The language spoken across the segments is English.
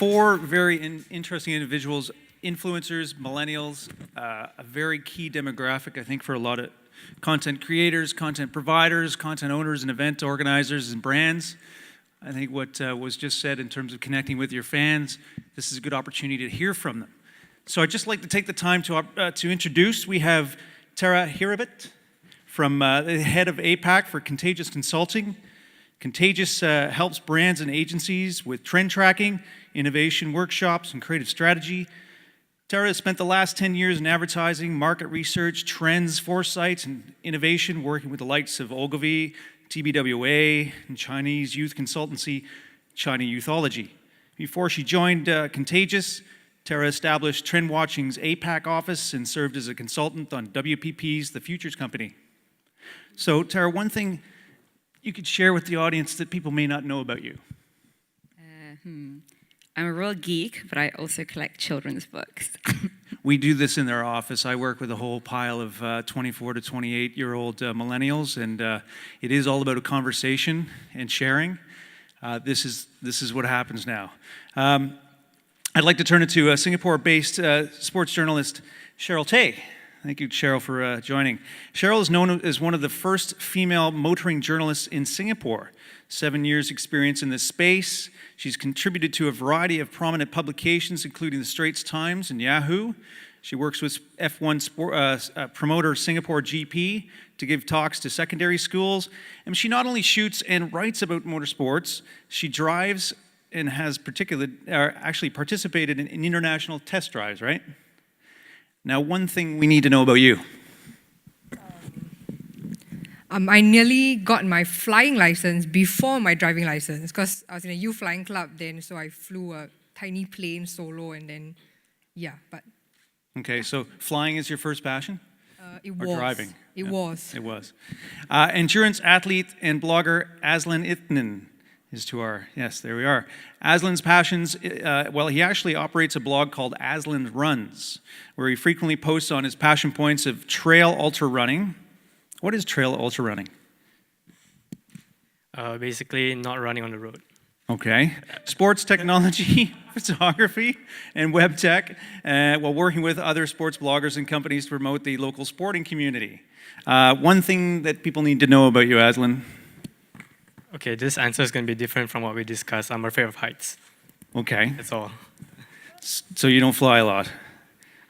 four very interesting individuals, influencers, millennials, a very key demographic, I think, for a lot of content creators, content providers, content owners, and event organizers and brands. I think what was just said in terms of connecting with your fans, this is a good opportunity to hear from them. So I'd just like to take the time to introduce. We have Hirebet from the head of APAC for Contagious Consulting. Contagious helps brands and agencies with trend tracking, innovation workshops, and creative strategy. Tara has spent the last 10 years in advertising, market research, trends, foresight, and innovation, working with the likes of Ogilvy, TBWA, and Chinese youth consultancy, China Youthology. Before she joined Contagious, Tara established Trend Watching's APAC office and served as a consultant on WPP's The Futures Company. So, Tara, one thing you could share with the audience that people may not know about you. I'm a real geek, but I also collect children's books. We do this in our office. I work with a whole pile of 24 to 28-year-old millennials, and it is all about a conversation and sharing. This is what happens now. I'd like to turn it to Singapore-based sports journalist CherylTay. Thank you, Cheryl, for joining. Cheryl is known as one of the first female motoring journalists in Singapore. 7 years experience in this space. She's contributed to a variety of prominent publications, including the Straits Times and Yahoo. She works with F1 promoter Singapore GP to give talks to secondary schools. And she not only shoots and writes about motorsports, she drives and has actually participated in international test drives, right? Now, one thing we need to know about you. I nearly got my flying license before my driving license because I was in a youth flying club then, so I flew a tiny plane solo and then, Okay, so flying is your first passion? It or was. Driving? It was. It was. Endurance athlete and blogger Azlan Ithnin is to our, yes, there we are. Aslan's passions, he actually operates a blog called Azlan Runs, where he frequently posts on his passion points of trail ultra running. What is trail ultra running? Basically, not running on the road. Okay. Sports technology, photography, and web tech, while working with other sports bloggers and companies to promote the local sporting community. One thing that people need to know about you, Azlan. Okay, this answer is going to be different from what we discussed. I'm afraid of heights. Okay. That's all. So you don't fly a lot?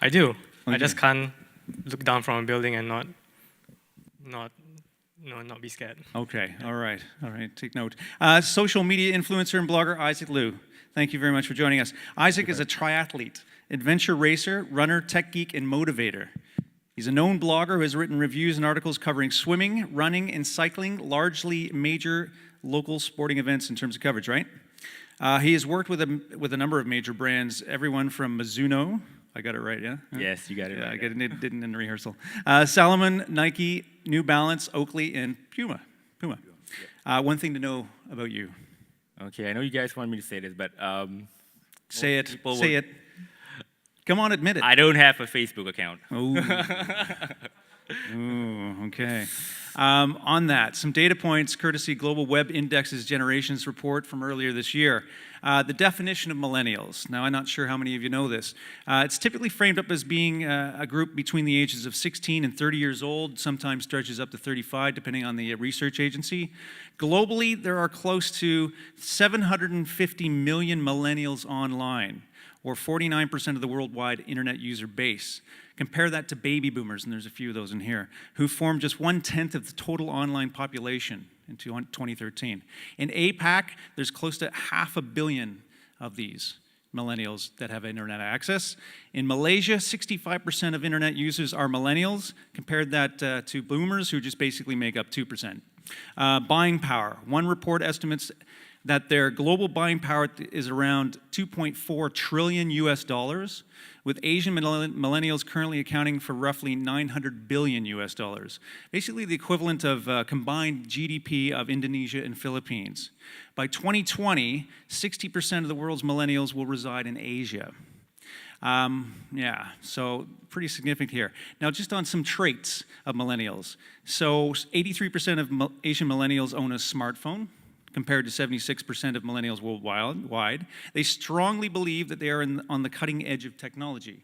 I do. Okay. I just can't look down from a building and not be scared. Okay, all right, take note. Social media influencer and blogger Isaac Liu. Thank you very much for joining us. Isaac is a triathlete, adventure racer, runner, tech geek, and motivator. He's a known blogger who has written reviews and articles covering swimming, running, and cycling, largely major local sporting events in terms of coverage, right? He has worked with a number of major brands, everyone from Mizuno. I got it right, yeah? Yes, you got it right. I didn't in rehearsal. Salomon, Nike, New Balance, Oakley, and Puma. One thing to know about you. Okay, I know you guys want me to say this, but say it. Come on, admit it. I don't have a Facebook account. Ooh, okay. On that, some data points courtesy Global Web Index's Generations report from earlier this year. The definition of millennials. Now, I'm not sure how many of you know this. It's typically framed up as being a group between the ages of 16 and 30 years old, sometimes stretches up to 35, depending on the research agency. Globally, there are close to 750 million millennials online, or 49% of the worldwide internet user base. Compare that to baby boomers, and there's a few of those in here, who form just 1/10 of the total online population in 2013. In APAC, there's close to 500 million of these millennials that have internet access. In Malaysia, 65% of internet users are millennials. Compared that to boomers, who just basically make up 2%. Buying power. One report estimates that their global buying power is around 2.4 trillion US dollars, with Asian millennials currently accounting for roughly 900 billion US dollars, basically the equivalent of combined GDP of Indonesia and Philippines. By 2020, 60% of the world's millennials will reside in Asia. So pretty significant here. Now, just on some traits of millennials. So 83% of Asian millennials own a smartphone, compared to 76% of millennials worldwide. They strongly believe that they are on the cutting edge of technology.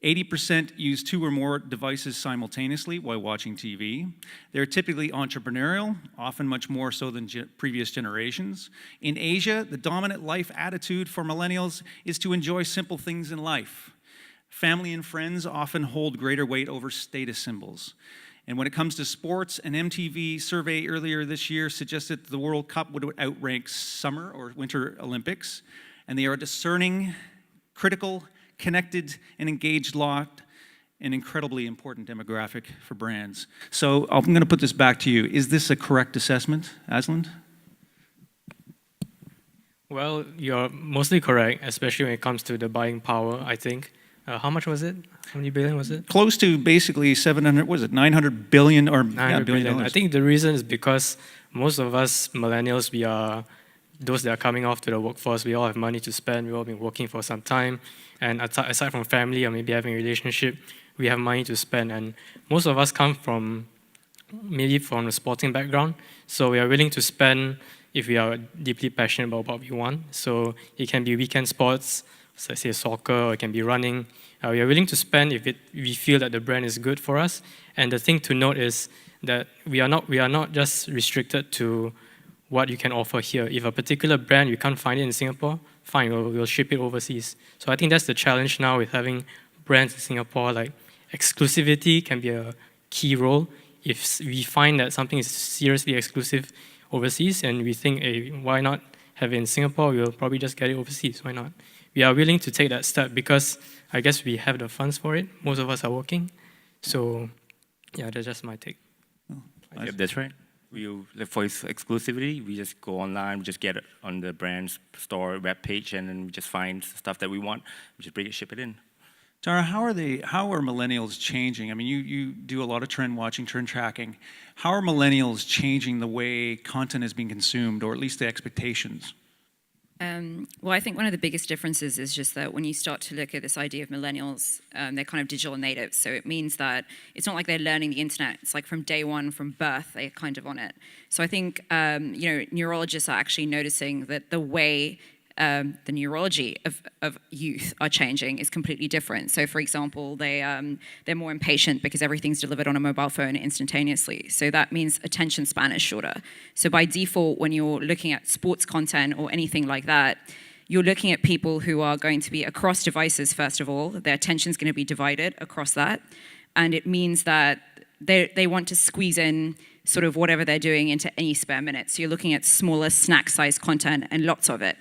80% use 2 or more devices simultaneously while watching TV. They're typically entrepreneurial, often much more so than previous generations. In Asia, the dominant life attitude for millennials is to enjoy simple things in life. Family and friends often hold greater weight over status symbols. And when it comes to sports, an MTV survey earlier this year suggested that the World Cup would outrank Summer or Winter Olympics. And they are a discerning, critical, connected, and engaged lot, an incredibly important demographic for brands. So I'm going to put this back to you. Is this a correct assessment, Azlan? Well, you're mostly correct, especially when it comes to the buying power, I think. How much was it? How many billion was it? Close to basically 700, what is it, 900 billion or 900 billion. dollars. I think the reason is because most of us millennials, we are those that are coming off to the workforce. We all have money to spend. We've all been working for some time. And aside from family or maybe having a relationship, we have money to spend. And most of us come from maybe from a sporting background. So we are willing to spend if we are deeply passionate about what we want. So it can be weekend sports, so say soccer, or it can be running. We are willing to spend if we feel that the brand is good for us. And the thing to note is that we are not just restricted to what you can offer here. If a particular brand, you can't find it in Singapore, fine, we'll ship it overseas. So I think that's the challenge now with having brands in Singapore. Like exclusivity can be a key role. If we find that something is seriously exclusive overseas and we think, hey, why not have it in Singapore, we'll probably just get it overseas, why not? We are willing to take that step because I guess we have the funds for it. Most of us are working. So yeah, that's just my take. Yep, that's right. For exclusivity, we just go online, we just get it on the brand's store web page, and then we just find stuff that we want, we just bring it, ship it in. Tara, how are millennials changing? I mean, you do a lot of trend watching, trend tracking. How are millennials changing the way content is being consumed, or at least the expectations? Well, I think one of the biggest differences is just that when you start to look at this idea of millennials, they're kind of digital natives. So it means that it's not like they're learning the internet. It's like from day one, from birth, they're kind of on it. So I think, neurologists are actually noticing that the way the neurology of youth are changing is completely different. So, for example, they're more impatient because everything's delivered on a mobile phone instantaneously. So that means attention span is shorter. So by default, when you're looking at sports content or anything like that, you're looking at people who are going to be across devices, first of all. Their attention's going to be divided across that. And it means that they want to squeeze in sort of whatever they're doing into any spare minute. So you're looking at smaller snack-sized content and lots of it.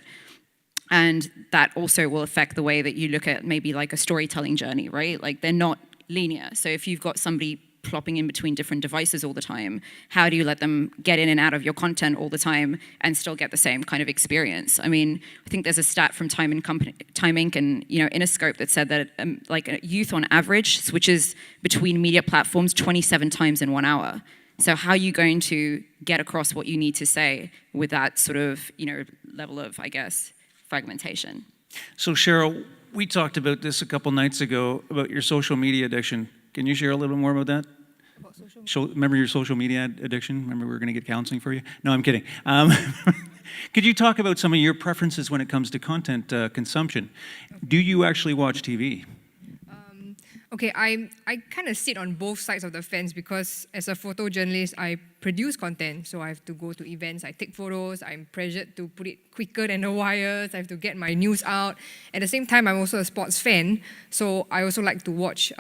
And that also will affect the way that you look at maybe like a storytelling journey, right? Like they're not linear. So if you've got somebody plopping in between different devices all the time, how do you let them get in and out of your content all the time and still get the same kind of experience? I mean, I think there's a stat from Time Inc. and Interscope that said that like a youth on average switches between media platforms 27 times in 1 hour. So how are you going to get across what you need to say with that sort of level of, I guess, fragmentation? So Cheryl, we talked about this a couple nights ago about your social media addiction. Can you share a little bit more about that? About social media? Remember your social media addiction? Remember we were going to get counseling for you? No, I'm kidding. Could you talk about some of your preferences when it comes to content consumption? Do you actually watch TV? Okay, I kind of sit on both sides of the fence because as a photojournalist, I produce content. So I have to go to events, I take photos, I'm pressured to put it quicker than the wires, I have to get my news out. At the same time, I'm also a sports fan. So I also like to watch,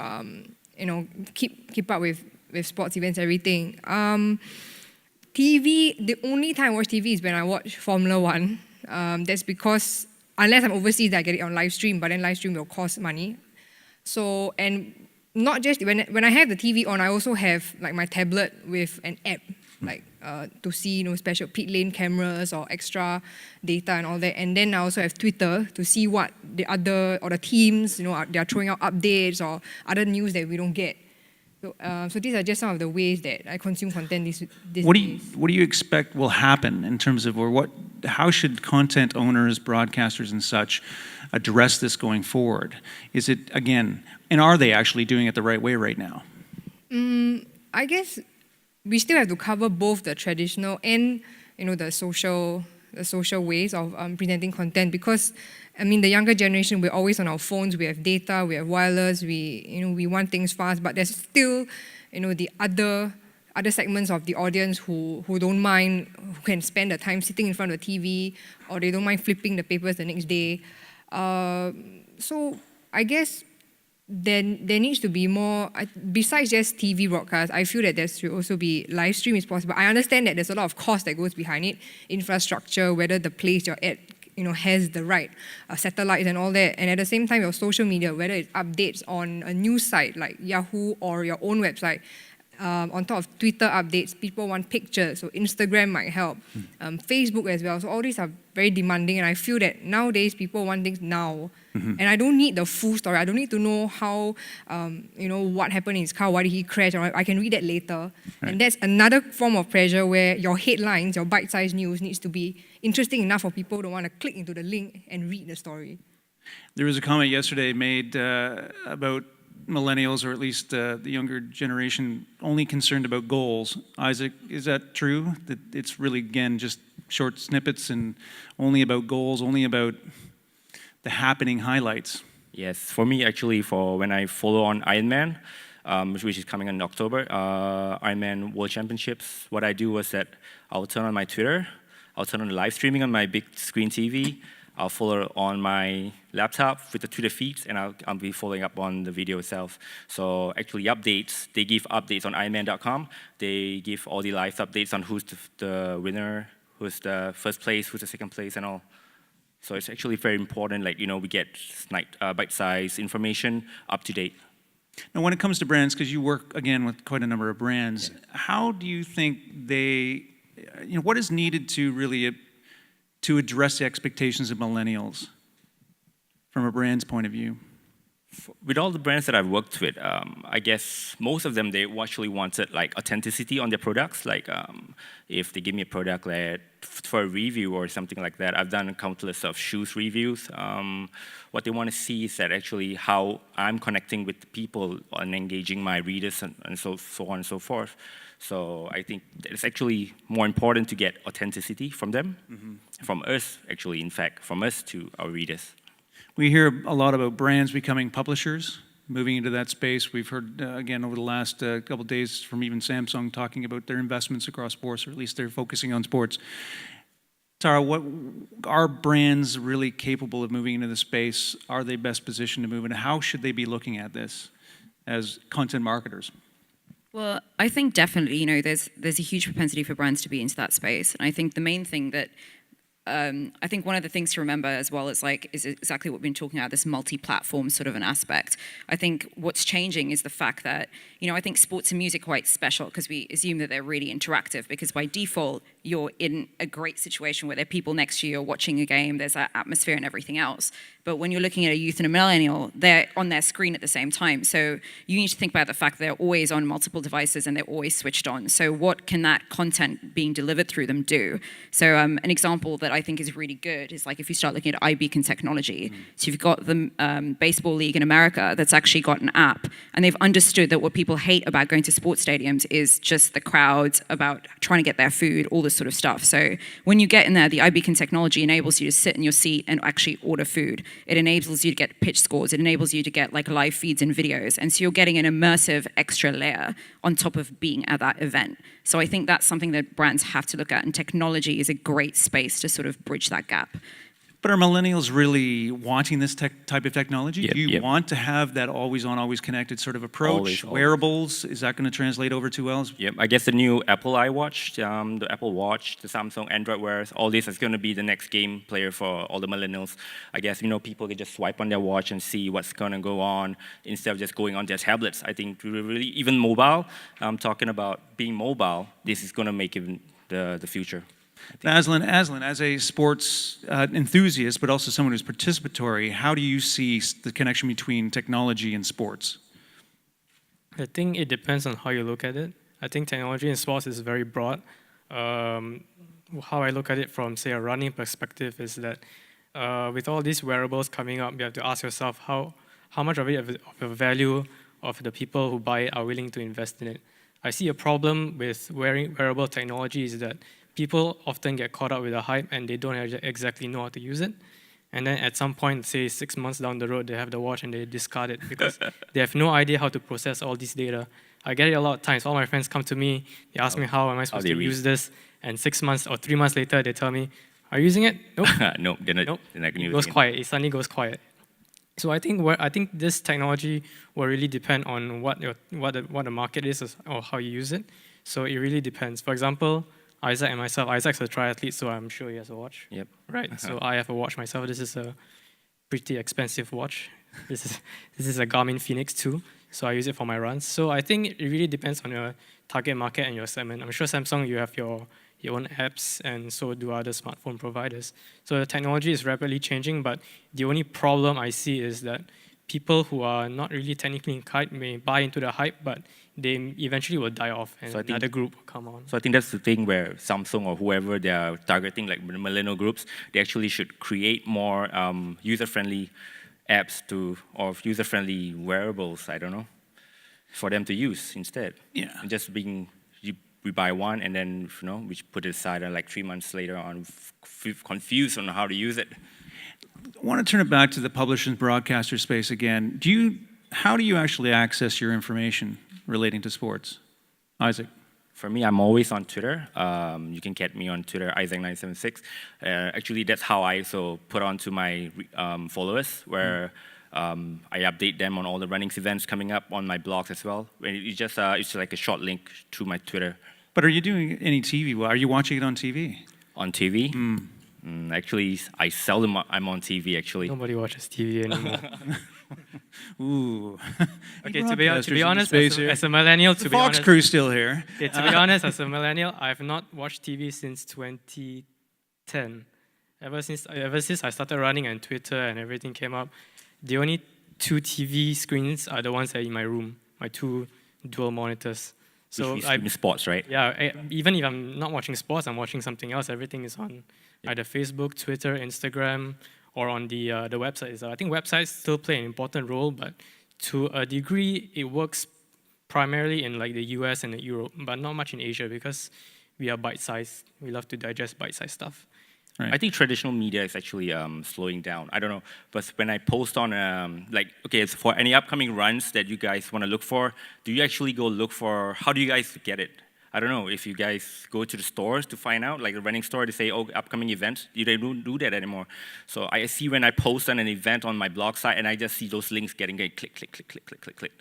keep up with sports events, everything. TV, the only time I watch TV is when I watch Formula One. That's because, unless I'm overseas, I get it on live stream, but then live stream will cost money. So, and not just, when I have the TV on, I also have like my tablet with an app, like to see, special pit lane cameras or extra data and all that. And then I also have Twitter to see what the teams, they are throwing out updates or other news that we don't get. So these are just some of the ways that I consume content these days. What do you expect will happen in terms of, how should content owners, broadcasters and such address this going forward? Is it, again, and are they actually doing it the right way right now? I guess we still have to cover both the traditional and the social ways of presenting content, because I mean the younger generation, we're always on our phones, we have data, we have wireless, we want things fast, but there's still the other segments of the audience who don't mind, who can spend the time sitting in front of the TV, or they don't mind flipping the papers the next day. So I guess there needs to be more, besides just TV broadcast, I feel that there should also be live stream is possible. I understand that there's a lot of cost that goes behind it, infrastructure, whether the place you're at has the right satellites and all that, and at the same time your social media, whether it's updates on a news site like Yahoo or your own website, on top of Twitter updates, people want pictures, so Instagram might help, Facebook as well. So all these are very demanding, and I feel that nowadays people want things now, and I don't need the full story. I don't need to know how, what happened in his car, why did he crash, or I can read that later. Right. And that's another form of pressure where your headlines, your bite-sized news needs to be interesting enough for people to want to click into the link and read the story. There was a comment yesterday made about millennials, or at least the younger generation, only concerned about goals. Isaac, is that true? That it's really, again, just short snippets and only about goals, only about the happening highlights? Yes, for me, actually, for when I follow on Ironman, which is coming in October, Ironman World Championships, what I do was that I'll turn on my Twitter, I'll turn on the live streaming on my big screen TV, I'll follow on my laptop with the Twitter feeds, and I'll be following up on the video itself. So actually updates, they give updates on Ironman.com. They give all the live updates on who's the winner, who's the first place, who's the second place, and all. So it's actually very important, like, we get bite-sized information up to date. Now, when it comes to brands, because you work, again, with quite a number of brands, how do you think what is needed to really to address the expectations of millennials from a brand's point of view? With all the brands that I've worked with, I guess most of them, they actually wanted like authenticity on their products. Like if they give me a product for a review or something like that, I've done countless of shoes reviews. What they want to see is that actually how I'm connecting with the people and engaging my readers and so on and so forth. So I think it's actually more important to get authenticity from them, from us, actually, in fact, from us to our readers. We hear a lot about brands becoming publishers, moving into that space. We've heard, again, over the last couple of days from even Samsung talking about their investments across sports, or at least they're focusing on sports. Tara, what are brands really capable of moving into the space? Are they best positioned to move? And how should they be looking at this as content marketers? Well, I think definitely, there's a huge propensity for brands to be into that space. And I think the main thing that I think one of the things to remember as well is exactly what we've been talking about, this multi-platform sort of an aspect. I think what's changing is the fact that, I think sports and music are quite special because we assume that they're really interactive, because by default, you're in a great situation where there are people next to you, you're watching a game, there's that atmosphere and everything else. But when you're looking at a youth and a millennial, they're on their screen at the same time. So you need to think about the fact that they're always on multiple devices and they're always switched on. So what can that content being delivered through them do? So an example that I think is really good is like if you start looking at iBeacon technology. So you've got the baseball league in America that's actually got an app, and they've understood that what people hate about going to sports stadiums is just the crowds, about trying to get their food, all this sort of stuff. So when you get in there, the iBeacon technology enables you to sit in your seat and actually order food. It enables you to get pitch scores. It enables you to get like live feeds and videos. And so you're getting an immersive extra layer on top of being at that event. So I think that's something that brands have to look at, and technology is a great space to sort of bridge that gap. But are millennials really wanting this type of technology? Yep, Do you want to have that always on, always connected sort of approach? Always. Wearables, is that going to translate over too well? Yep, I guess the new Apple iWatch, the Apple Watch, the Samsung Android Wear, all this is going to be the next game player for all the millennials. I guess, people can just swipe on their watch and see what's going to go on instead of just going on their tablets. I think really, even mobile, I'm talking about being mobile, this is going to make even the future. Azlan, as a sports enthusiast, but also someone who's participatory, how do you see the connection between technology and sports? I think it depends on how you look at it. I think technology in sports is very broad. How I look at it from, say, a running perspective is that with all these wearables coming up, you have to ask yourself how much of it, of the value of the people who buy it, are willing to invest in it. I see a problem with wearable technology is that people often get caught up with the hype and they don't exactly know how to use it. And then at some point, say 6 months down the road, they have the watch and they discard it because they have no idea how to process all this data. I get it a lot of times. All my friends come to me, they ask me how am I supposed to use this, and 6 months or 3 months later, they tell me, are you using it? Nope. No, they're not. Nope. They're not going to use It goes it. quiet. It suddenly goes quiet. So I think this technology will really depend on what the market is or how you use it. So it really depends. For example, Isaac and myself. Isaac's a triathlete, so I'm sure he has a watch. Yep. Right. So I have a watch myself. This is a pretty expensive watch. This is a Garmin Phoenix 2. So I use it for my runs. So I think it really depends on your target market and your segment. I'm sure Samsung, you have your own apps, and so do other smartphone providers. So the technology is rapidly changing, but the only problem I see is that people who are not really technically inclined may buy into the hype, but they eventually will die off, and So I think- another group will come on. So I think that's the thing where Samsung or whoever they are targeting, like the millennial groups, they actually should create more user-friendly apps or user-friendly wearables, I don't know, for them to use instead. Yeah. And just we buy one and then we put it aside, and like 3 months later on, confused on how to use it. I want to turn it back to the publisher and broadcaster space again. How do you actually access your information relating to sports? Isaac? For me, I'm always on Twitter. You can get me on Twitter, Isaac976. Actually, that's how I also put on to my followers, where I update them on all the running events coming up on my blogs as well. It's just it's like a short link to my Twitter. But are you doing any TV? Are you watching it on TV? On TV? Actually, I seldom I'm on TV, actually. Nobody watches TV anymore. Ooh. Okay, to be Broadcasters in honest, space here. as a millennial, The to be Fox honest, crew's still here. okay, to be honest, as a millennial, I've not watched TV since 2010. Ever since I started running and Twitter and everything came up, the only 2 TV screens are the ones that are in my room, my 2 dual monitors. So Which we sports, right? yeah, even if I'm not watching sports, I'm watching something else. Everything is on either Facebook, Twitter, Instagram, or on the website. So I think websites still play an important role, but to a degree, it works primarily in like the US and Europe, but not much in Asia because we are bite-sized. We love to digest bite-sized stuff. Right. I think traditional media is actually slowing down. I don't know, but when I post on, it's for any upcoming runs that you guys want to look for, do you actually go look for, how do you guys get it? I don't know, if you guys go to the stores to find out, like the running store, to say, oh, upcoming event, they don't do that anymore. So I see when I post on an event on my blog site, and I just see those links getting click, click, click, click, click, click, click.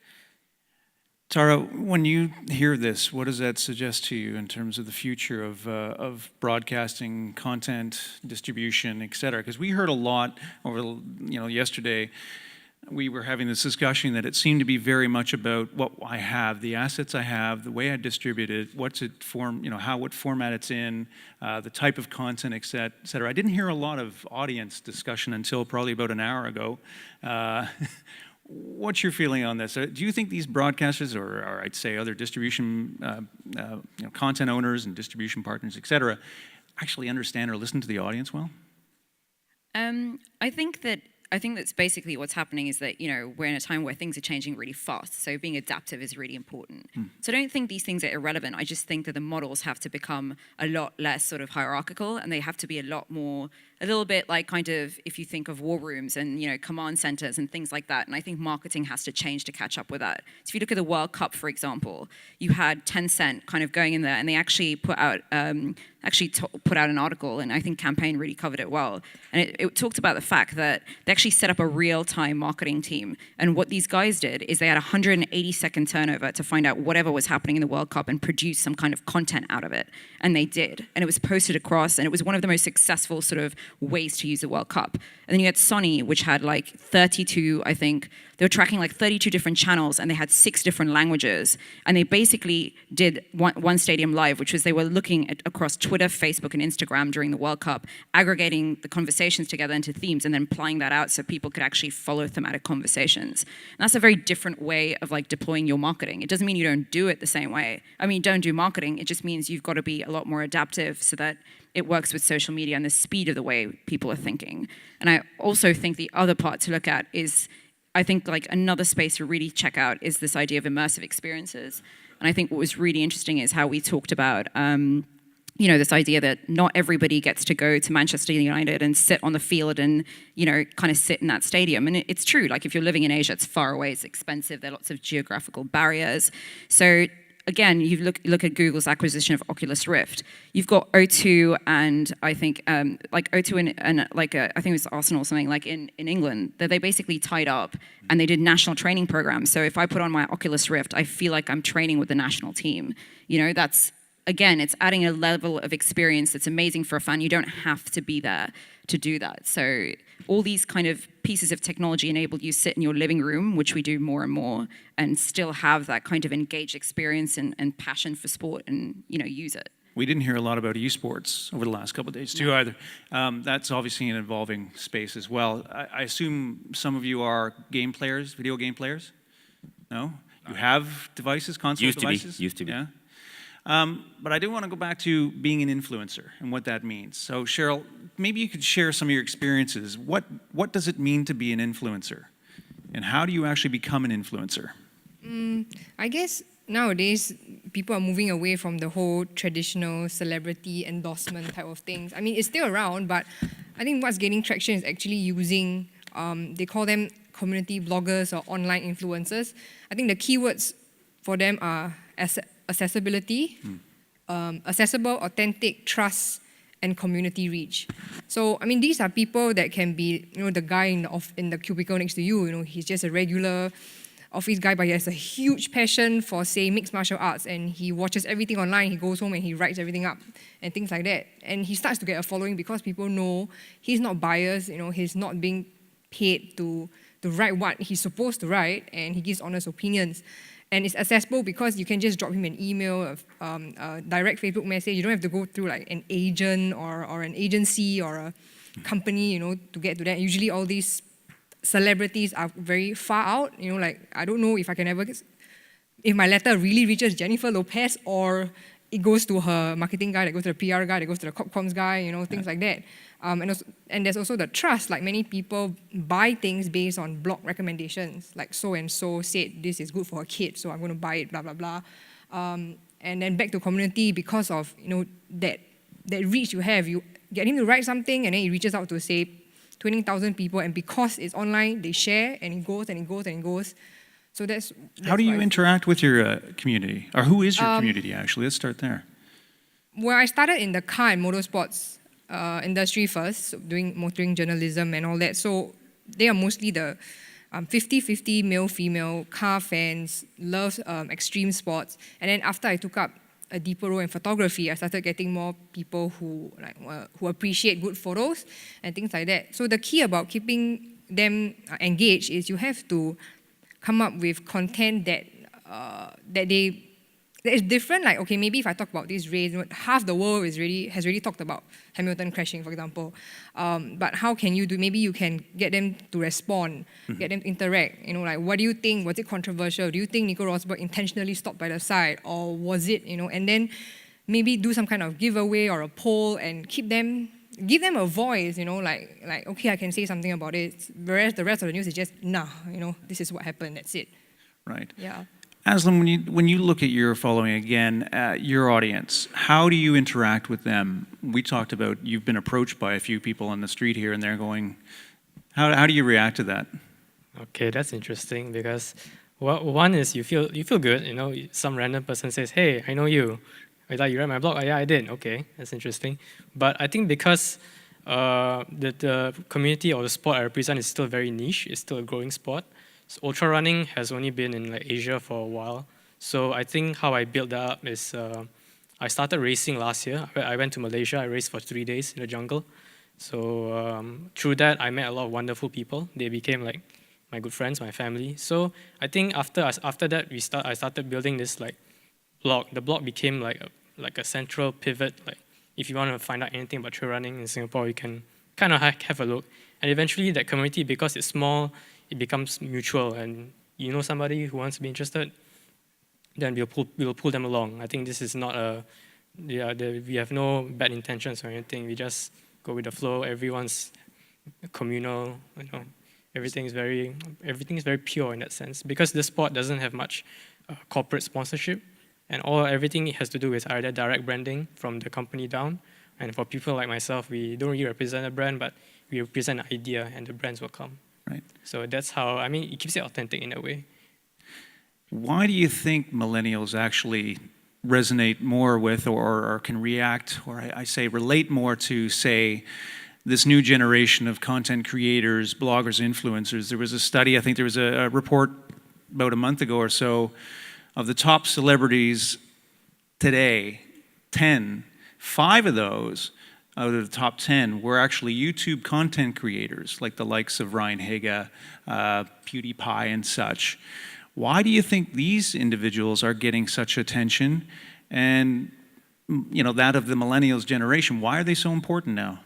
Tara, when you hear this, what does that suggest to you in terms of the future of broadcasting, content, distribution, et cetera? Because we heard a lot over, yesterday. We were having this discussion that it seemed to be very much about what I have, the assets I have, the way I distribute it, what format it's in, the type of content, et cetera. I didn't hear a lot of audience discussion until probably about an hour ago. What's your feeling on this? Do you think these broadcasters, or I'd say other distribution, content owners and distribution partners, et cetera, actually understand or listen to the audience well? I think that's basically what's happening is that, we're in a time where things are changing really fast. So being adaptive is really important. So I don't think these things are irrelevant. I just think that the models have to become a lot less sort of hierarchical, and they have to be a little bit like kind of, if you think of war rooms and, command centers and things like that. And I think marketing has to change to catch up with that. So if you look at the World Cup, for example, you had Tencent kind of going in there, and they actually put out an article, and I think Campaign really covered it well. And it talked about the fact that they actually set up a real-time marketing team. And what these guys did is they had a 180-second turnover to find out whatever was happening in the World Cup and produce some kind of content out of it. And they did. And it was posted across, and it was one of the most successful sort of ways to use the World Cup. And then you had Sony, which had like 32, I think, they were tracking like 32 different channels, and they had 6 different languages. And they basically did one stadium live, which was they were looking at across Twitter, Facebook, and Instagram during the World Cup, aggregating the conversations together into themes, and then applying that out so people could actually follow thematic conversations. And that's a very different way of like deploying your marketing. It doesn't mean you don't do it the same way. I mean, don't do marketing. It just means you've got to be a lot more adaptive so that it works with social media and the speed of the way people are thinking. And I also think the other part to look at is, I think like another space to really check out is this idea of immersive experiences. And I think what was really interesting is how we talked about this idea that not everybody gets to go to Manchester United and sit on the field and, kind of sit in that stadium. And it's true, like if you're living in Asia, it's far away, it's expensive, there are lots of geographical barriers. So again, you look at Google's acquisition of Oculus Rift. You've got O2 and I think O2 and I think it was Arsenal or something like in England, that they basically tied up and they did national training programs. So if I put on my Oculus Rift, I feel like I'm training with the national team. That's, again, it's adding a level of experience that's amazing for a fan. You don't have to be there to do that. So all these kind of pieces of technology enable you to sit in your living room, which we do more and more, and still have that kind of engaged experience and passion for sport and, use it. We didn't hear a lot about esports over the last couple of days too either. That's obviously an evolving space as well. I assume some of you are game players, video game players? No? You have devices, console devices? Used to be. Yeah. But I do want to go back to being an influencer and what that means. So Cheryl, maybe you could share some of your experiences. What does it mean to be an influencer? And how do you actually become an influencer? I guess nowadays people are moving away from the whole traditional celebrity endorsement type of things. I mean, it's still around, but I think what's gaining traction is actually using, they call them community bloggers or online influencers. I think the keywords for them are accessibility, accessible, authentic, trust, and community reach. So, I mean, these are people that can be, the guy in the cubicle next to you, he's just a regular office guy, but he has a huge passion for, say, mixed martial arts, and he watches everything online, he goes home and he writes everything up, and things like that. And he starts to get a following because people know he's not biased, he's not being paid to write what he's supposed to write, and he gives honest opinions. And it's accessible because you can just drop him an email, a direct Facebook message. You don't have to go through like an agent or an agency or a company, to get to that. Usually all these celebrities are very far out, like I don't know if I can ever, if my letter really reaches Jennifer Lopez or it goes to her marketing guy, that goes to the PR guy, that goes to the comms guy, things like that. And there's also the trust, like many people buy things based on blog recommendations, like so-and-so said this is good for a kid, so I'm going to buy it, blah, blah, blah. And then back to community, because of, that reach you have, you get him to write something and then it reaches out to, say, 20,000 people, and because it's online, they share, and it goes, and it goes, and it goes. So that's how do you interact with your community? Or who is your community, actually? Let's start there. Well, I started in the car and motorsports industry first, so doing motoring journalism and all that. So they are mostly the 50-50 male-female car fans, love extreme sports. And then after I took up a deeper role in photography, I started getting more people who appreciate good photos and things like that. So the key about keeping them engaged is you have to come up with content that is different. Like, okay, maybe if I talk about this race, half the world has already talked about Hamilton crashing, for example. But how can you do? Maybe you can get them to respond, get them to interact. Like, what do you think? Was it controversial? Do you think Nico Rosberg intentionally stopped by the side, or was it? And then maybe do some kind of giveaway or a poll and give them a voice. Like okay, I can say something about it. Whereas the rest of the news is just nah. This is what happened. That's it. Right. Yeah. Azlan, when you look at your following again, your audience, how do you interact with them? We talked about you've been approached by a few people on the street here, and they're going, how do you react to that? Okay, that's interesting because one is you feel good. Some random person says, "Hey, I know you. I thought you read my blog." "Oh, yeah, I did." "Okay, that's interesting." But I think because the community or the sport I represent is still very niche, it's still a growing sport. So ultra running has only been in Asia for a while. So I think how I built that up is I started racing last year. I went to Malaysia. I raced for 3 days in the jungle. So through that, I met a lot of wonderful people. They became my good friends, my family. So I think after that, I started building this blog. The blog became like a central pivot. If you want to find out anything about trail running in Singapore, you can kind of have a look. And eventually, that community, because it's small, it becomes mutual, and somebody who wants to be interested, then we'll pull them along. I think this is not we have no bad intentions or anything. We just go with the flow. Everyone's communal. Everything is very pure in that sense, because this sport doesn't have much corporate sponsorship. And everything has to do with either direct branding from the company down. And for people like myself, we don't really represent a brand, but we represent an idea, and the brands will come. Right. So that's how, I mean, it keeps it authentic in a way. Why do you think millennials actually resonate more with or can react, or I say relate more to, say, this new generation of content creators, bloggers, influencers? There was a study, I think there was a report about a month ago or so, of the top celebrities today, 5 of those out of the top 10 were actually YouTube content creators, like the likes of Ryan Higa, PewDiePie, and such. Why do you think these individuals are getting such attention? And, you know, that of the millennials generation, why are they so important now?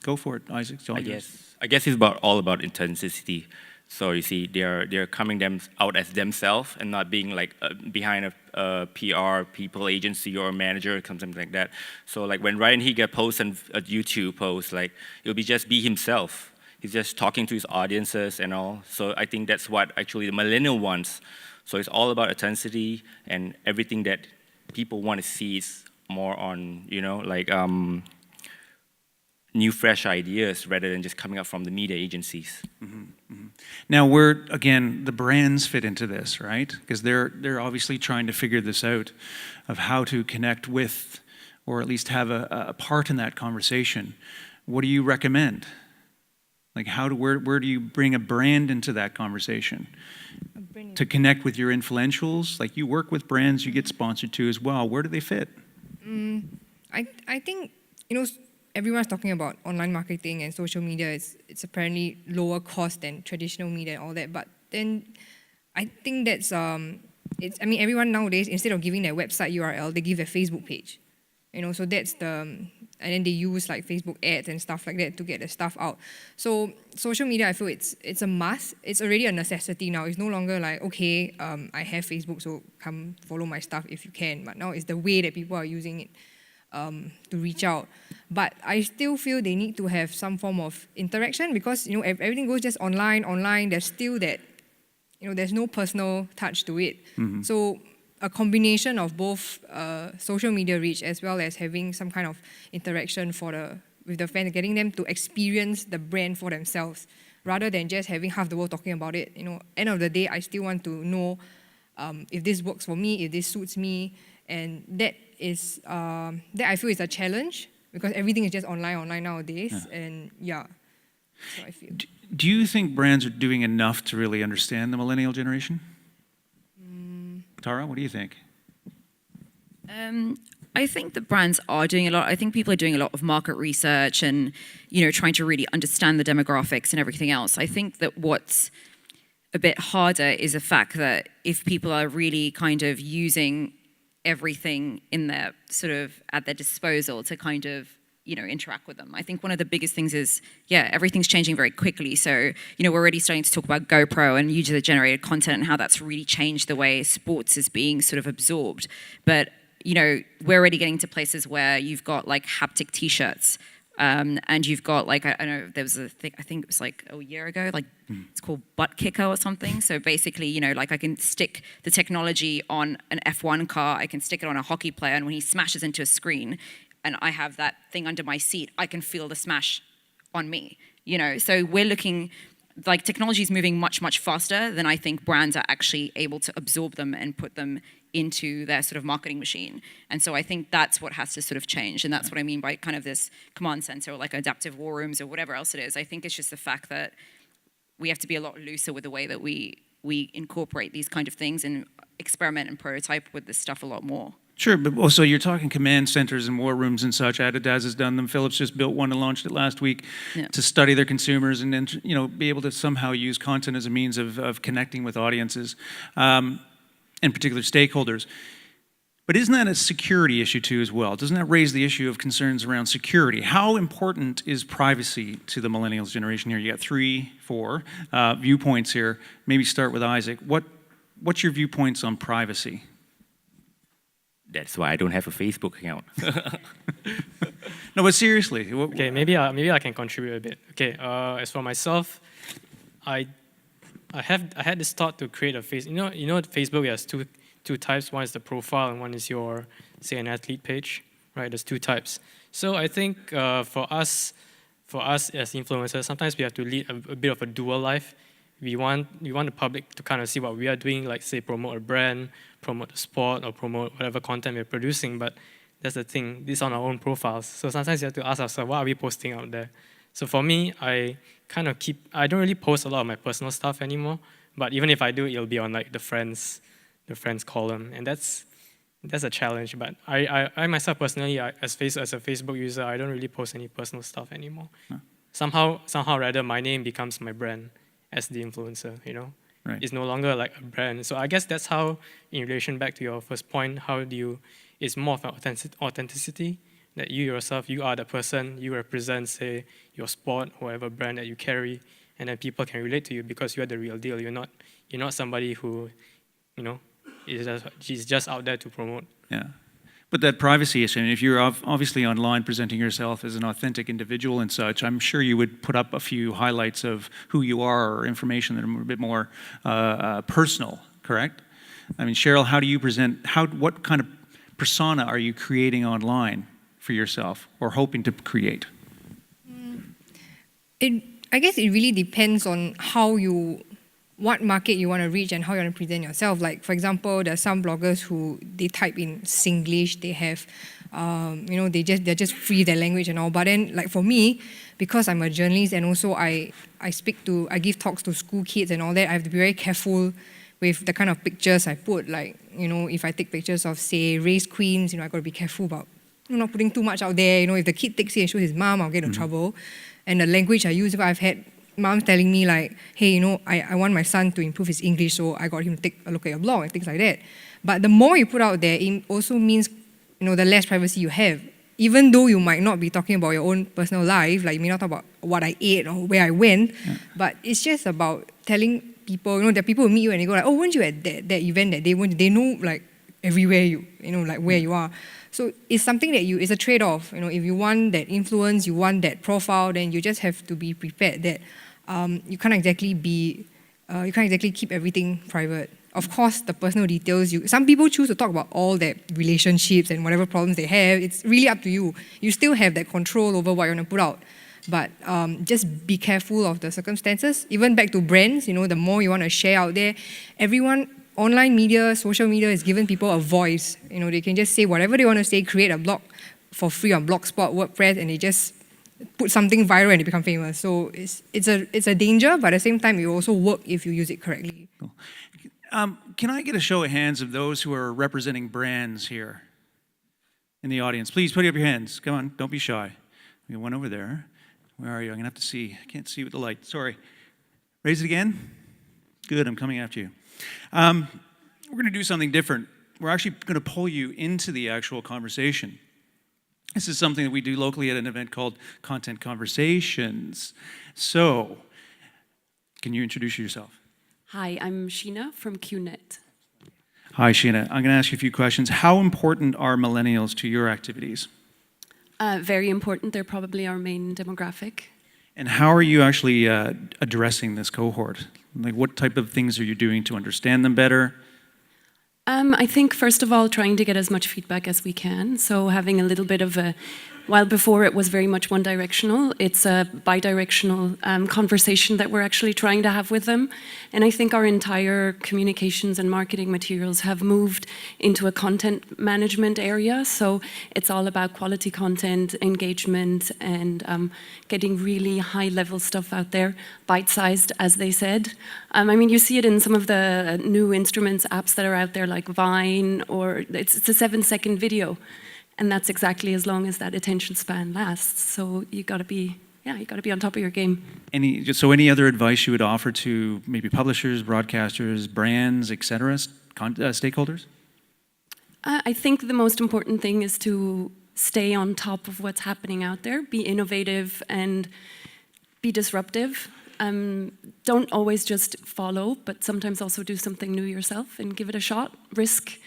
Go for it, Isaac. I guess it's all about intensity. So you see, they're coming out as themselves and not being like behind a PR people agency or a manager or something like that. So like when Ryan Higa posts a YouTube post, like it'll be himself. He's just talking to his audiences and all. So I think that's what actually the millennial wants. So it's all about intensity, and everything that people want to see is more on, you know, like new, fresh ideas rather than just coming up from the media agencies. Mm-hmm, mm-hmm. Now, again, the brands fit into this, right? Because they're obviously trying to figure this out of how to connect with, or at least have a part in that conversation. What do you recommend? Like, where do you bring a brand into that conversation? To connect with your influentials? Like, you work with brands, you get sponsored to as well. Where do they fit? I think, you know, everyone's talking about online marketing and social media. It's apparently lower cost than traditional media and all that. But then I think that's, I mean, everyone nowadays, instead of giving their website URL, they give their Facebook page. You know, so that's and then they use like Facebook ads and stuff like that to get the stuff out. So social media, I feel it's a must. It's already a necessity now. It's no longer like, okay, I have Facebook, so come follow my stuff if you can. But now it's the way that people are using it to reach out. But I still feel they need to have some form of interaction, because, you know, everything goes just online. There's still that, you know, there's no personal touch to it. Mm-hmm. So a combination of both social media reach as well as having some kind of interaction with the fans, getting them to experience the brand for themselves, rather than just having half the world talking about it. You know, end of the day, I still want to know if this works for me, if this suits me, and that I feel is a challenge, because everything is just online nowadays, and that's what I feel. Do you think brands are doing enough to really understand the millennial generation? Tara, what do you think? I think the brands are doing a lot. I think people are doing a lot of market research and, you know, trying to really understand the demographics and everything else. I think that what's a bit harder is the fact that if people are really kind of using everything in their sort of at their disposal to kind of, you know, interact with them. I think one of the biggest things is, everything's changing very quickly. So, you know, we're already starting to talk about GoPro and user-generated content and how that's really changed the way sports is being sort of absorbed. But, you know, we're already getting to places where you've got like haptic T-shirts, and you've got like, I know there was a thing, I think it was like a year ago, like it's called Butt Kicker or something. So basically, you know, like I can stick the technology on an F1 car, I can stick it on a hockey player, and when he smashes into a screen, and I have that thing under my seat, I can feel the smash on me, you know? So we're looking, like technology is moving much, much faster than I think brands are actually able to absorb them and put them into their sort of marketing machine. And so I think that's what has to sort of change. And that's what I mean by kind of this command center or like adaptive war rooms or whatever else it is. I think it's just the fact that we have to be a lot looser with the way that we incorporate these kind of things and experiment and prototype with this stuff a lot more. Sure, but also you're talking command centers and war rooms and such. Adidas has done them. Philips just built one and launched it last week to study their consumers and then, you know, be able to somehow use content as a means of connecting with audiences and particular stakeholders. But isn't that a security issue too as well? Doesn't that raise the issue of concerns around security? How important is privacy to the millennials generation here? You got 3, 4 viewpoints here. Maybe start with Isaac. What's your viewpoints on privacy? That's why I don't have a Facebook account. No, but seriously. Okay, maybe I can contribute a bit. Okay, as for myself, I had this thought to create a Facebook. You know, Facebook has two two types. One is the profile, and one is your, say, an athlete page, right? There's two types. So I think for us as influencers, sometimes we have to lead a bit of a dual life. We want the public to kind of see what we are doing, like say promote a brand, promote a sport, or promote whatever content we're producing. But that's the thing, this is on our own profiles. So sometimes you have to ask ourselves, what are we posting out there? So for me, I don't really post a lot of my personal stuff anymore. But even if I do, it'll be on like the friends column, and that's a challenge. But I myself personally, as a Facebook user, I don't really post any personal stuff anymore. Huh. Somehow rather, my name becomes my brand as the influencer. You know, right. It's no longer like a brand. So I guess that's how, in relation back to your first point, it's more of an authenticity that you yourself, you are the person, you represent, say, your sport, whatever brand that you carry, and then people can relate to you because you are the real deal. You're not somebody who, you know, is just out there to promote. Yeah. But that privacy issue, if you're obviously online presenting yourself as an authentic individual and such, I'm sure you would put up a few highlights of who you are or information that are a bit more personal, correct? I mean, Cheryl, how do you present, what kind of persona are you creating online for yourself or hoping to create? I guess it really depends on what market you want to reach and how you want to present yourself. Like, for example, there are some bloggers who they type in Singlish, they have, they're just free their language and all. But then, like for me, because I'm a journalist and also I give talks to school kids and all that, I have to be very careful with the kind of pictures I put. Like, if I take pictures of, say, race queens, I got to be careful about not putting too much out there. If the kid takes it and shows his mom, I'll get in trouble. And the language I use, I've had moms telling me like, hey, I want my son to improve his English, so I got him to take a look at your blog and things like that. But the more you put out there, it also means, the less privacy you have. Even though you might not be talking about your own personal life, like you may not talk about what I ate or where I went, but it's just about telling people, there are people who meet you and they go like, oh, weren't you at that event that day? They know like everywhere like where you are. So it's something that it's a trade-off. If you want that influence, you want that profile, then you just have to be prepared that you can't exactly keep everything private. Of course, the personal details, some people choose to talk about all their relationships and whatever problems they have. It's really up to you. You still have that control over what you want to put out. But just be careful of the circumstances. Even back to brands, the more you want to share out there, online media, social media is giving people a voice. They can just say whatever they want to say, create a blog for free on Blogspot, WordPress, and they just put something viral and they become famous. So it's a danger, but at the same time, it will also work if you use it correctly. Cool. Can I get a show of hands of those who are representing brands here in the audience? Please put up your hands. Come on, don't be shy. We got one over there. Where are you? I'm going to have to see. I can't see with the light. Sorry. Raise it again. Good, I'm coming after you. We're going to do something different. We're actually going to pull you into the actual conversation. This is something that we do locally at an event called Content Conversations. So, can you introduce yourself? Hi, I'm Sheena from QNet. Hi, Sheena. I'm going to ask you a few questions. How important are millennials to your activities? Very important. They're probably our main demographic. And how are you actually addressing this cohort? Like, what type of things are you doing to understand them better? I think, first of all, trying to get as much feedback as we can. So having a little bit of while before it was very much one-directional, it's a bi-directional conversation that we're actually trying to have with them. And I think our entire communications and marketing materials have moved into a content management area. So it's all about quality content, engagement, and getting really high-level stuff out there, bite-sized, as they said. You see it in some of the new instruments, apps that are out there, like Vine, or it's a 7-second video. And that's exactly as long as that attention span lasts. So you got to be on top of your game. Any other advice you would offer to maybe publishers, broadcasters, brands, etc., stakeholders? I think the most important thing is to stay on top of what's happening out there, be innovative and be disruptive. Don't always just follow, but sometimes also do something new yourself and give it a shot, risk,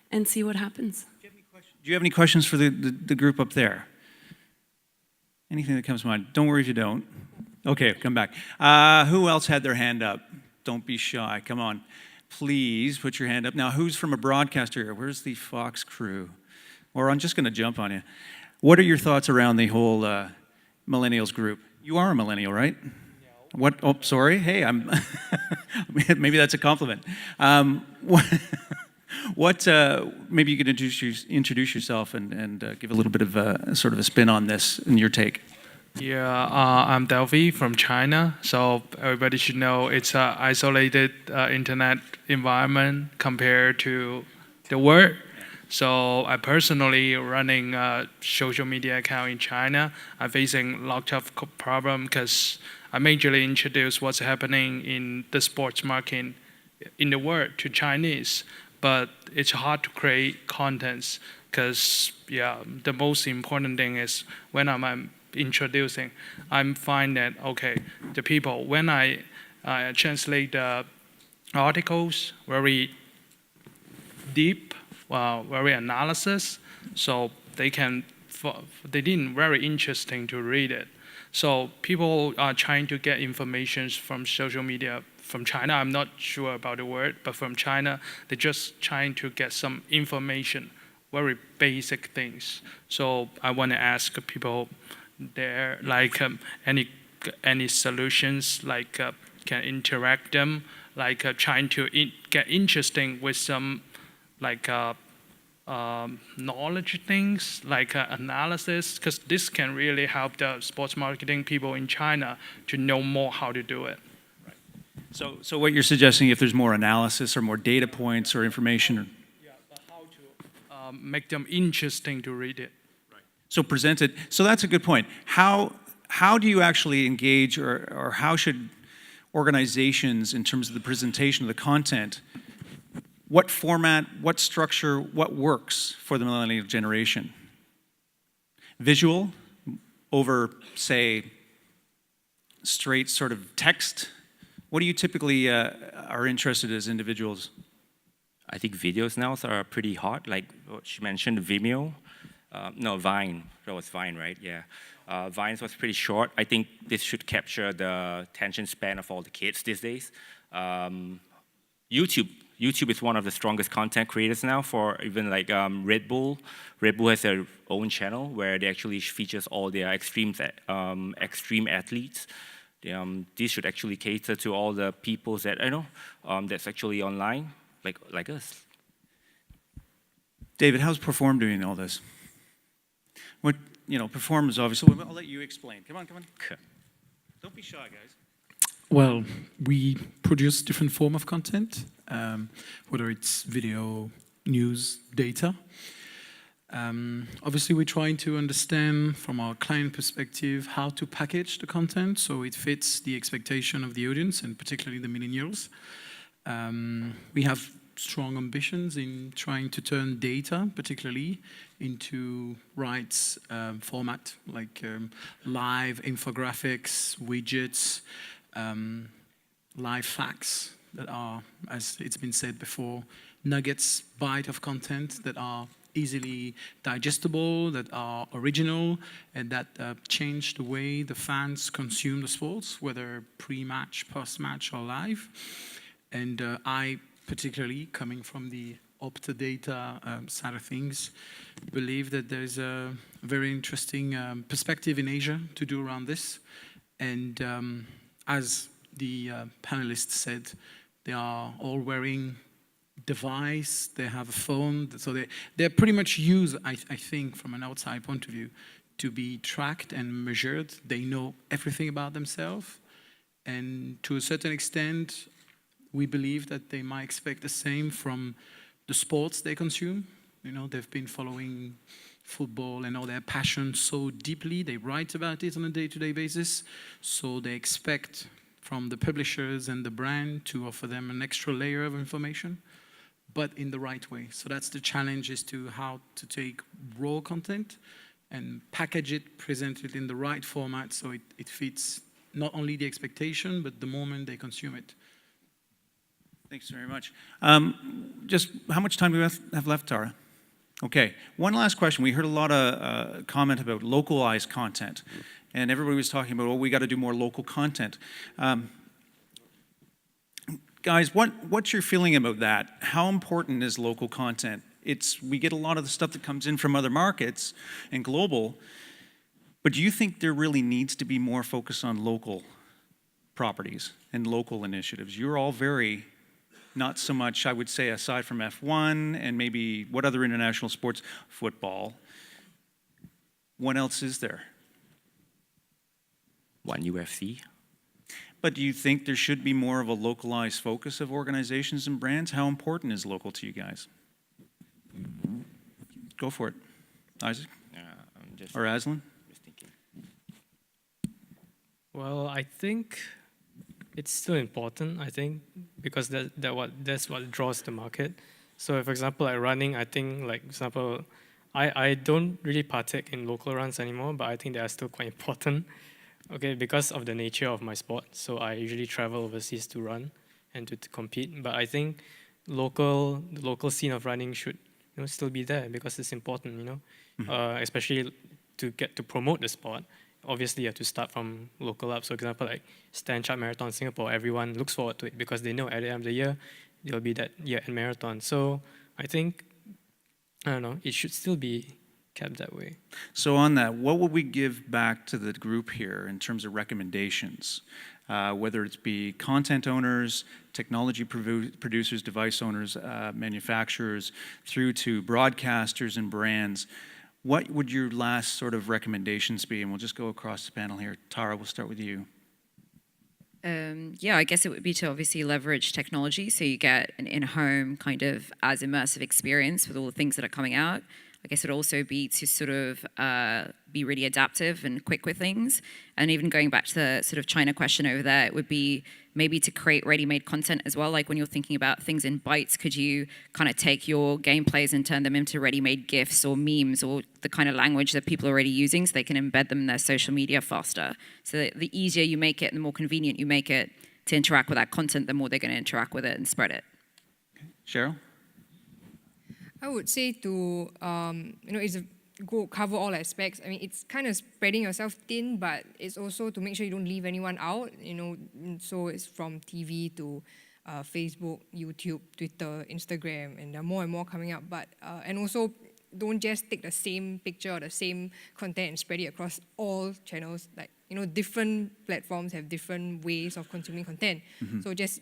and see what happens. Do you have any questions for the group up there? Anything that comes to mind? Don't worry if you don't. Okay, come back. Who else had their hand up? Don't be shy. Come on. please put your hand up. Now, who's from a broadcaster here? Where's the Fox crew? Or I'm just going to jump on you. What are your thoughts around the whole millennials group? You are a millennial, right? No. What? Oh, sorry. Hey, I'm. Maybe that's a compliment. Maybe you could introduce yourself and give a little bit of sort of a spin on this and your take. Yeah, I'm Delphi from China. So everybody should know it's an isolated internet environment compared to the world. So I personally running a social media account in China. I'm facing lots of problem because I majorly introduce what's happening in the sports market in the world to Chinese. But it's hard to create contents because the most important thing is when I'm introducing, I'm find that the people when I translate the articles very deep. Very analysis, so they didn't very interesting to read it. So people are trying to get information from social media from China. I'm not sure about the word, but from China, they're just trying to get some information, very basic things. So I want to ask people there, like any solutions, like can interact them, like trying to get interesting with some like knowledge things, like analysis, because this can really help the sports marketing people in China to know more how to do it. Right. So what you're suggesting, if there's more analysis or more data points or information? But how to make them interesting to read it. Right. So present it. So that's a good point. How do you actually engage, or how should organizations, in terms of the presentation of the content, what format, what structure, what works for the millennial generation? Visual over, say, straight sort of text? What do you typically are interested as individuals? I think videos now are pretty hot, like what she mentioned, Vimeo. Vine. That was Vine, right? Yeah. Vines was pretty short. I think this should capture the attention span of all the kids these days. YouTube is one of the strongest content creators now for even like Red Bull. Red Bull has their own channel where they actually features all their extreme athletes. This should actually cater to all the people that I know that's actually online, like us. David, how's Perform doing all this? What, Perform is obviously. I'll let you explain. Come on. Okay. Don't be shy, guys. Well, we produce different form of content, whether it's video, news, data. Obviously, we're trying to understand from our client perspective how to package the content so it fits the expectation of the audience, and particularly the millennials. We have strong ambitions in trying to turn data, particularly, into right format, like live infographics, widgets, live facts that are, as it's been said before, nuggets, bite of content that are easily digestible, that are original, and that change the way the fans consume the sports, whether pre-match, post-match, or live. And I, particularly coming from the Opta data side of things, believe that there's a very interesting perspective in Asia to do around this. And as the panelists said, they are all wearing device, they have a phone, so they're pretty much used, I think, from an outside point of view, to be tracked and measured. They know everything about themselves, and to a certain extent, we believe that they might expect the same from the sports they consume. They've been following football and all their passion so deeply, they write about it on a day-to-day basis, so they expect from the publishers and the brand to offer them an extra layer of information, but in the right way. So that's the challenge, is to how to take raw content and package it, present it in the right format so it fits not only the expectation, but the moment they consume it. Thanks very much. Just how much time do we have left, Tara? Okay, one last question. We heard a lot of comment about localized content, and everybody was talking about, we got to do more local content. guys, what's your feeling about that? How important is local content? We get a lot of the stuff that comes in from other markets and global, but do you think there really needs to be more focus on local properties and local initiatives? You're all very, not so much, I would say, aside from F1 and maybe what other international sports, football. What else is there? One UFC. But do you think there should be more of a localized focus of organizations and brands? How important is local to you guys? Go for it, Isaac or Azlan. Just thinking. Well, I think it's still important, I think, because that's what draws the market. So, for example, like running, I think, like, for example, I don't really partake in local runs anymore, but I think they are still quite important. Okay, because of the nature of my sport, so I usually travel overseas to run and to compete. But I think the local scene of running should still be there because it's important, especially to get to promote the sport. Obviously, you have to start from local up. So, for example, like Stand Chart Marathon Singapore, everyone looks forward to it because they know at the end of the year, there'll be that year-end marathon. So I think, I don't know, it should still be kept that way. So on that, what would we give back to the group here in terms of recommendations? Whether it's be content owners, technology producers, device owners, manufacturers, through to broadcasters and brands. What would your last sort of recommendations be? And we'll just go across the panel here. Tara, we'll start with you. Yeah, I guess it would be to obviously leverage technology so you get an in-home kind of as immersive experience with all the things that are coming out. I guess it would also be to sort of be really adaptive and quick with things. And even going back to the sort of China question over there, it would be maybe to create ready-made content as well. Like when you're thinking about things in bytes, could you kind of take your gameplays and turn them into ready-made GIFs or memes or the kind of language that people are already using so they can embed them in their social media faster? So that the easier you make it and the more convenient you make it to interact with that content, the more they're going to interact with it and spread it. Okay. Cheryl? I would say to, go cover all aspects. I mean, it's kind of spreading yourself thin, but it's also to make sure you don't leave anyone out, so it's from TV to Facebook, YouTube, Twitter, Instagram, and there are more and more coming up. But, and also, don't just take the same picture or the same content and spread it across all channels. Like, different platforms have different ways of consuming content. Mm-hmm. So just,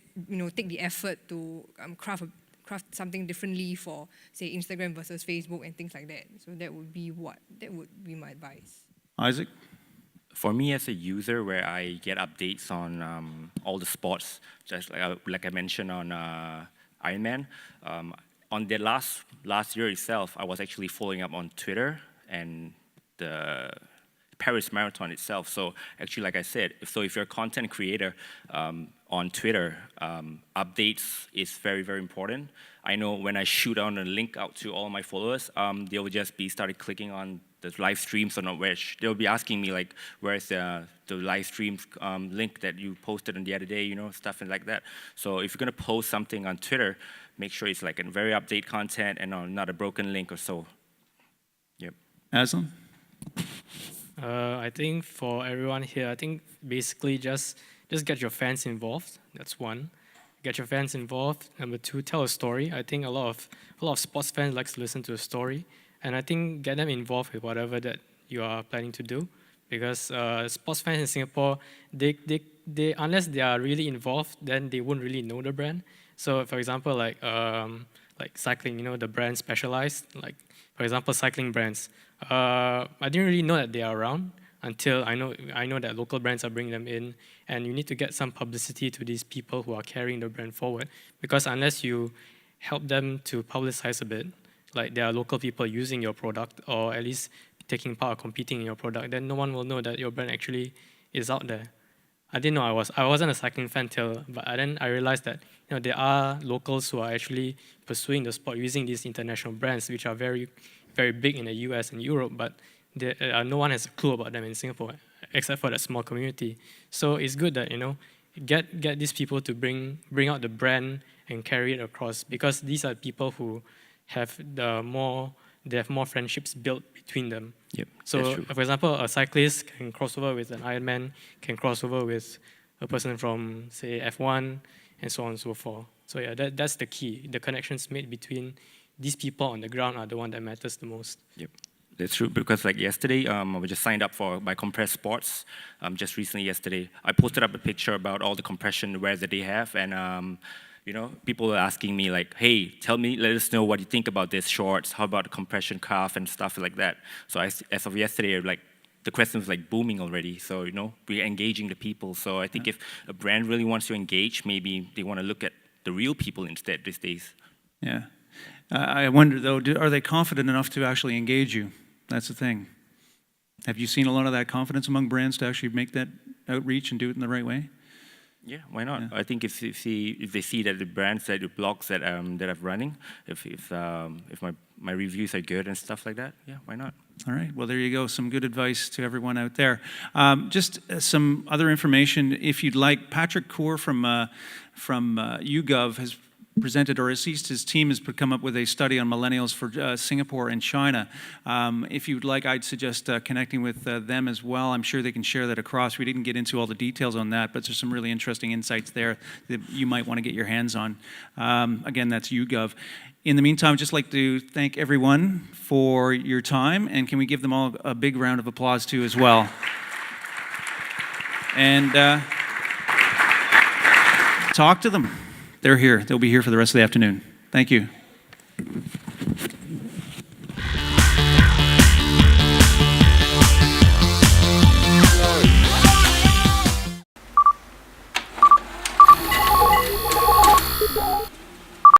take the effort to craft something differently for, say, Instagram versus Facebook and things like that. So that would be my advice. Isaac? For me as a user, where I get updates on all the sports, just like I mentioned on Ironman, on the last year itself, I was actually following up on Twitter and the Paris Marathon itself. So actually, like I said, if you're a content creator on Twitter, updates is very, very important. I know when I shoot out a link out to all my followers, they will just be started clicking on the live streams or not, where they'll be asking me like, where's the live streams link that you posted on the other day, stuff and like that. So if you're gonna post something on Twitter, make sure it's like a very update content and not a broken link or so. Yep. Azlan? I think for everyone here, I think basically just get your fans involved. That's one. Get your fans involved. Number two, tell a story. I think a lot of sports fans like to listen to a story, and I think get them involved with whatever that you are planning to do. Because sports fans in Singapore, they unless they are really involved, then they won't really know the brand. So, for example, like cycling, the brand Specialized. Like for example, cycling brands. I didn't really know that they are around until I know that local brands are bringing them in, and you need to get some publicity to these people who are carrying the brand forward. Because unless you help them to publicize a bit, like there are local people using your product or at least taking part or competing in your product, then no one will know that your brand actually is out there. I didn't know I wasn't a cycling fan but then I realized that there are locals who are actually pursuing the sport using these international brands, which are very, very big in the US and Europe, but no one has a clue about them in Singapore, except for that small community. So it's good that get these people to bring out the brand and carry it across, because these are people who have more friendships built between them. Yep. So, for example, a cyclist can cross over with an Ironman, can cross over with a person from, say, F1, and so on and so forth. So yeah, that's the key. The connections made between these people on the ground are the one that matters the most. Yep. That's true, because like yesterday, I just signed up by Compress Sports. Just recently yesterday, I posted up a picture about all the compression wear that they have, and you know, people are asking me like, hey, let us know what you think about this shorts, how about the compression cuff and stuff like that. So as of yesterday, like, the questions like booming already. So, you know, we're engaging the people. So I think if a brand really wants to engage, maybe they want to look at the real people instead these days. Yeah. I wonder, though, are they confident enough to actually engage you? That's the thing. Have you seen a lot of that confidence among brands to actually make that outreach and do it in the right way? Yeah, why not? Yeah. I think if they see that the brands, that the blogs that I'm running, if my reviews are good and stuff like that, yeah, why not? All right. Well, there you go. Some good advice to everyone out there. Just some other information, if you'd like. Patrick Kaur from YouGov has presented, or at least his team has come up with a study on millennials for Singapore and China. If you'd like, I'd suggest connecting with them as well. I'm sure they can share that across. We didn't get into all the details on that, but there's some really interesting insights there that you might want to get your hands on. Again, that's YouGov. In the meantime, I'd just like to thank everyone for your time, and can we give them all a big round of applause too as well? And talk to them. They're here. They'll be here for the rest of the afternoon. Thank you.